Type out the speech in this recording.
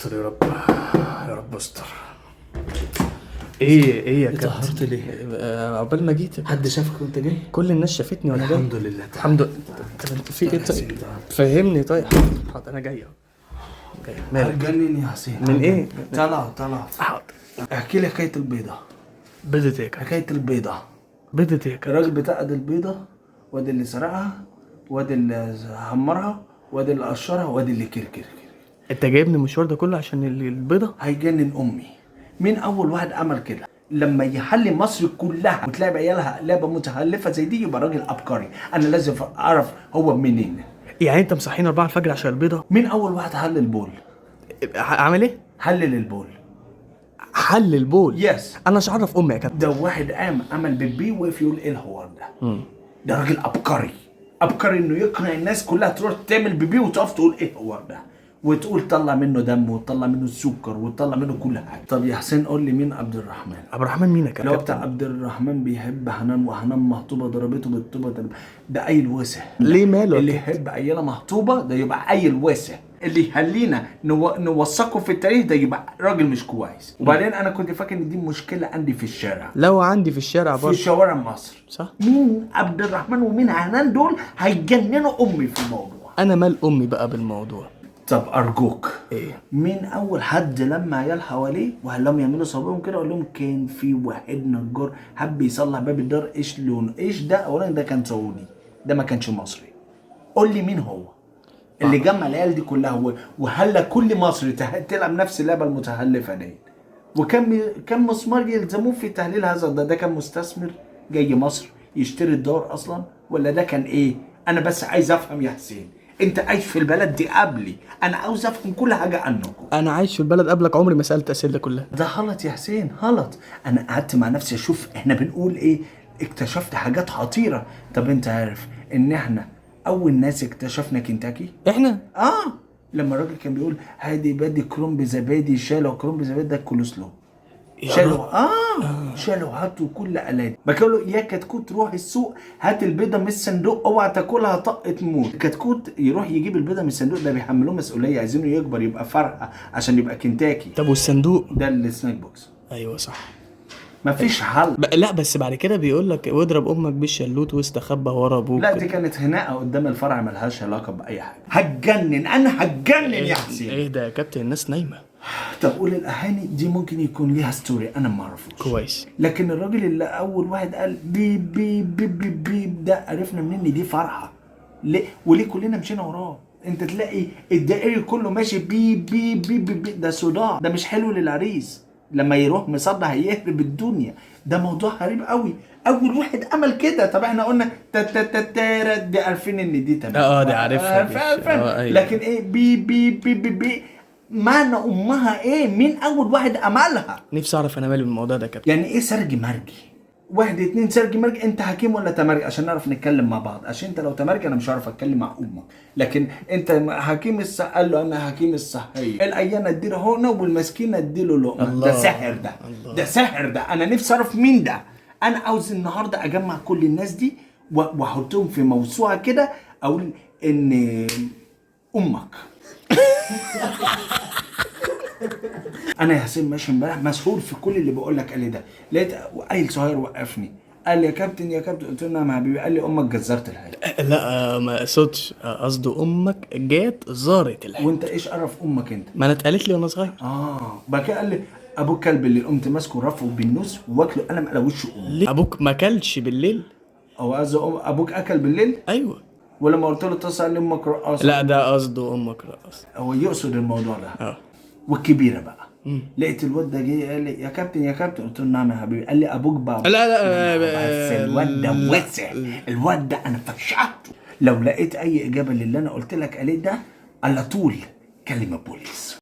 استر يا رب، يا رب استر. ايه يا كابتن؟ اتأخرت ليه؟ عقبال ما جيت. حد شافك وانت جاي؟ كل الناس شافتني وانا جاي. الحمد لله. الحمد لله. في ايه طيب؟ فهمني طيب. حاضر انا جاي اهو. جاي. مالك؟ هتجنن يا حسين. من ايه؟ طلع حاضر. احكي لي حكايه البيضه. بيضة ايه يا كابتن؟ حكايه البيضه. بيضة ايه يا كابتن؟ الراجل بتاع البيضه، وادي اللي سرقها، وادي اللي حمرها، وادي اللي قشرها، وادي اللي كركر. انت جايبني المشوار ده كله عشان البيضة؟ هيجنن امي. مين اول واحد عمل كده؟ لما يحل مصر كلها وتلاقي عيالها لعبه متخلفه زي دي يبقى راجل عبقري. انا لازم اعرف هو منين. يعني انت مصحيني 4 الفجر عشان البيضة؟ مين اول واحد حل البول؟ عامل ايه؟ حلل البول. حل البول؟ يس. انا مش عارف امي يا كابتن. ده واحد قام عمل بيبي وقف يقول ايه الحوار ده. ده راجل عبقري. عبقري انه يقنع الناس كلها تروح تعمل بيبي وتقف تقول ايه الحوار ده، وتقول طلع منه دم وتطلع منه السكر وتطلع منه كل حاجه. طب يا حسين قول لي مين عبد الرحمن؟ عبد الرحمن مين يا كابتن؟ لو بتاع عبد الرحمن بيحب حنان وحنان مخطوبه ضربته بالطوبه ده عيل واسع. ليه ماله؟ اللي يحب عيله مخطوبه ده يبقى عيل واسع. اللي يخلينا نوثقه في التاريخ ده يبقى راجل مش كويس. وبعدين انا كنت فاكر ان دي مشكله عندي في الشارع. لو عندي في الشارع في برضه. شوارع مصر. صح. مين عبد الرحمن ومين حنان دول هيجننوا امي في الموضوع. انا مال امي بقى بالموضوع. طب ارجوك، ايه؟ مين اول حد لما عيال حواليه وهلهم يعملوا صابهم كده اقول لهم كان في واحد نجار حب يصلح باب الدار ايش لونه ايش ده؟ اولا ده كان سعودي، ده ما كانش مصري. قول لي مين هو اللي جمع العيال دي كلها وهلا كل مصري تلعب نفس اللعبه المتخلفه دي. وكم مسمار يلزموه في تهليل هذا ده كان مستثمر جاي مصر يشتري الدار اصلا ولا ده كان ايه؟ انا بس عايز افهم يا حسين، انت عايش في البلد دي قبلي، انا عاوز افهم كل حاجه عنكم. انا عايش في البلد قبلك، عمري ما سالت اسئله كلها. ده غلط يا حسين، غلط. انا قعدت مع نفسي اشوف احنا بنقول ايه، اكتشفت حاجات خطيره. طب انت عارف ان احنا اول ناس اكتشفنا كنتاكي؟ احنا؟ لما الراجل كان بيقول هادي بادي كرومب زبادي شالوا كرومب زبادي ده الكولوسلو. شالوا هاتوا كل الات. بقول له يا كتكوت روح السوق هات البيضه من الصندوق، اوعى تاكلها طق تموت. كتكوت يروح يجيب البيضه من الصندوق ده بيحملوه مسؤوليه، عايزينه يكبر يبقى فرخه عشان يبقى كنتاكي. طب والصندوق ده السناك بوكس. ايوه صح. مفيش حل. لا بس بعد كده بيقول لك واضرب امك بالشلوت واستخبى ورا ابوك. لا دي كانت خناقه قدام الفرع ملهاش علاقه باي حاجه. هتجنن، انا هتجنن يا حسين. ايه ده يا كابتن؟ الناس نايمه. طب قول الاهاني دي ممكن يكون ليها ستوري انا ما اعرفوش كويس. لكن الراجل اللي اول واحد قال بيب بيب بيب بيب بيب ده عرفنا منين ان دي فرحه. ليه وليه كلنا مشينا وراه؟ انت تلاقي الدائري كله ماشي بيب بيب بيب بيب، ده صداع، ده مش حلو للعريس. لما يروح مصدع هيهرب الدنيا. ده موضوع غريب قوي. اول واحد عمل كده. طب احنا قلنا دي عارفين ان دي تمام. دي عارفها. لكن ايه بيب بيب بيب بيب معنى امها ايه؟ مين اول واحد عملها؟ نفسي اعرف انا مالي بالموضوع ده يا كابتن. يعني ايه سرج مرجي؟ 1 2 سرج مرجي. انت حكيم ولا تمرجي عشان نعرف نتكلم مع بعض؟ عشان انت لو تمرجي انا مش هعرف اتكلم مع امك. لكن انت حكيم قال له انا حكيم الصحيه، العيانه اديله هونه والمسكينه اديله لقمه. ده سحر ده. ده سحر ده. انا نفسي اعرف مين ده. انا عاوز النهارده اجمع كل الناس دي واحطهم في موسوعه كده اقول ان امك انا يا حسين ماشي امبارح مسحور في كل اللي بقول لك عليه ده. لقيت عيل صغير وقفني قال لي يا كابتن يا كابتن، قلت له نعم يا حبيبي. قال لي امك جزرت الحاجه. لا ما اقصدش، قصده امك جات زارت الحاجه. وانت ايش عرف امك انت؟ ما انا اتقالت لي وانا صغير. بعد كده قال لي ابوك كلب اللي قمت ماسكه رفعه بالنص واكله قلم على وشه امه. ابوك ما اكلش بالليل؟ او ابوك اكل بالليل؟ ايوه. ولما قلت له اتصل قال لي امك رقاصه. لا ده قصده امك رقاصه. هو يقصد الموضوع ده. اه. والكبيره بقى لقيت الواد ده جاي قال لي يا كابتن يا كابتن، قلت له نعم يا حبيبي. قال لي ابوك بابا. لا بس الواد ده وسع. الواد ده انا فشعته. لو لقيت اي اجابه للي انا قلت لك عليه ده على طول كلمه بوليس.